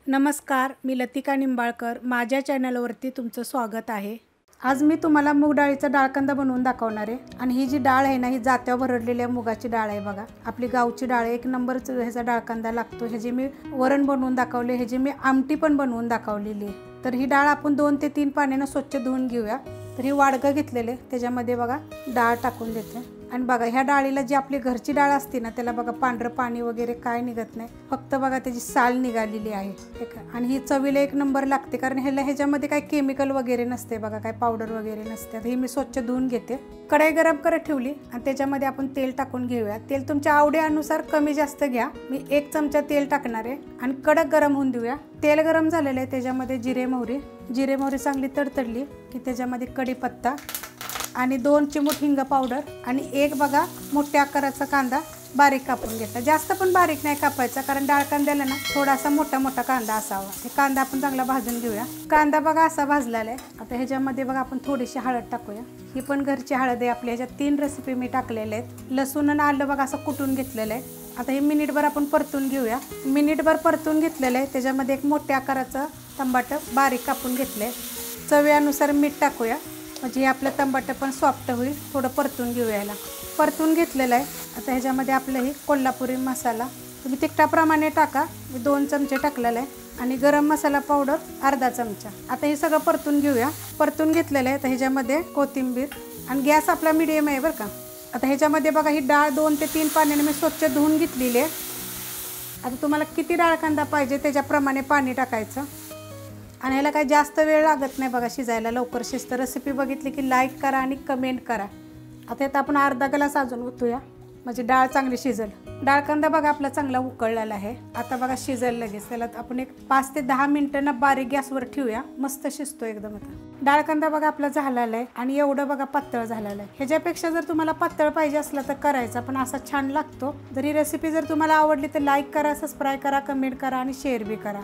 नमस्कार, मी लतिका निंबाळकर. माझ्या चॅनलवरती तुमचं स्वागत आहे. आज मी तुम्हाला मूग डाळीचा डाळकांदा बनवून दाखवणार आहे. आणि ही जी डाळ आहे ना, ही जात्यावर भरडलेल्या मुगाची डाळ आहे बघा. आपली गावची डाळ आहे, एक नंबरच ह्याचा डाळकांदा लागतो. ह्याची मी वरण बनवून दाखवले, ह्याची मी आमटी पण बनवून दाखवलेली आहे. तर ही डाळ आपण 2 ते 3 पाण्यानं स्वच्छ धुवून घेऊया. तर ही वाडगं घेतलेले, त्याच्यामध्ये बघा डाळ टाकून देते. आणि बघा ह्या डाळीला जी आपली घरची डाळ असते ना, त्याला बघा पांढरं पाणी वगैरे काय निघत नाही, फक्त बघा त्याची साल निघालेली आहे. आणि ही चवीला एक नंबर लागते, कारण ह्याच्यामध्ये काय केमिकल वगैरे नसते बघा, काय पावडर वगैरे नसते. ही मी स्वच्छ धुवून घेते. कढई गरम करत ठेवली आणि त्याच्यामध्ये आपण तेल टाकून घेऊया. तेल तुमच्या आवडीनुसार कमी जास्त घ्या. मी 1 चमचा तेल टाकणार आहे आणि कडक गरम होऊन देऊया. तेल गरम झालेलं आहे, त्याच्यामध्ये जिरे मोहरी चांगली तडतडली की त्याच्यामध्ये कढीपत्ता आणि 2 चिमूट हिंग पावडर आणि एक बघा मोठ्या आकाराचा कांदा बारीक कापून घेतला. जास्त पण बारीक नाही कापायचा, कारण डाळ कांद्याला ना थोडासा मोठा कांदा असावा. हे कांदा आपण चांगला भाजून घेऊया. कांदा बघा असा भाजलेला आहे. आता ह्याच्यामध्ये बघा आपण थोडीशी हळद टाकूया. ही पण घरची हळद आहे आपल्या. ह्याच्यात 3 रेसिपी मी टाकलेले आहेत. लसूण आणि आलं बघा असं कुटून घेतलेलं आहे. आता हे मिनिटभर आपण परतून घेऊया. मिनिटभर परतून घेतलेलं आहे. त्याच्यामध्ये एक मोठ्या आकाराचं टमाटर बारीक कापून घेतलंय. चवीनुसार मीठ टाकूया, म्हणजे हे आपलं टमाटर पण सॉफ्ट होईल. थोडं परतून घेऊया. याला परतून घेतलेलं आहे. आता ह्याच्यामध्ये आपलं हे कोल्हापुरी मसाला तुम्ही तिखटाप्रमाणे टाका. मी 2 चमचे टाकलेलं आहे. आणि गरम मसाला पावडर अर्धा चमचा. आता हे सगळं परतून घेऊया. परतून घेतलेलं आहे. तर ह्याच्यामध्ये कोथिंबीर आणि गॅस आपला मीडियम आहे बरं का. आता ह्याच्यामध्ये बघा ही डाळ 2 ते 3 पाण्याने मी स्वच्छ धुवून घेतलेली आहे. आता तुम्हाला किती डाळ कांदा पाहिजे त्याच्याप्रमाणे पाणी टाकायचं. आणि ह्याला काही जास्त वेळ लागत नाही बघा शिजायला, लवकर शिजतं. रेसिपी बघितली की लाईक करा आणि कमेंट करा. आता यात आपण अर्धा ग्लास अजून ओतूया, म्हणजे डाळ चांगली शिजेल. डाळ कांदा बघा आपला चांगला उकळलेला आहे. आता बघा शिजेल लगेच. त्याला आपण एक 5 ते 10 मिनिटांना बारीक गॅसवर ठेवूया. मस्त शिजतो एकदम. आता डाळ कांदा बघा आपला झालेला आहे आणि एवढं बघा पातळ झालेलं आहे. ह्याच्यापेक्षा जर तुम्हाला पातळ पाहिजे असलं तर करायचा, पण असा छान लागतो. जर ही रेसिपी जर तुम्हाला आवडली तर लाईक करा, सबस्क्राईब करा, कमेंट करा आणि शेअर बी करा.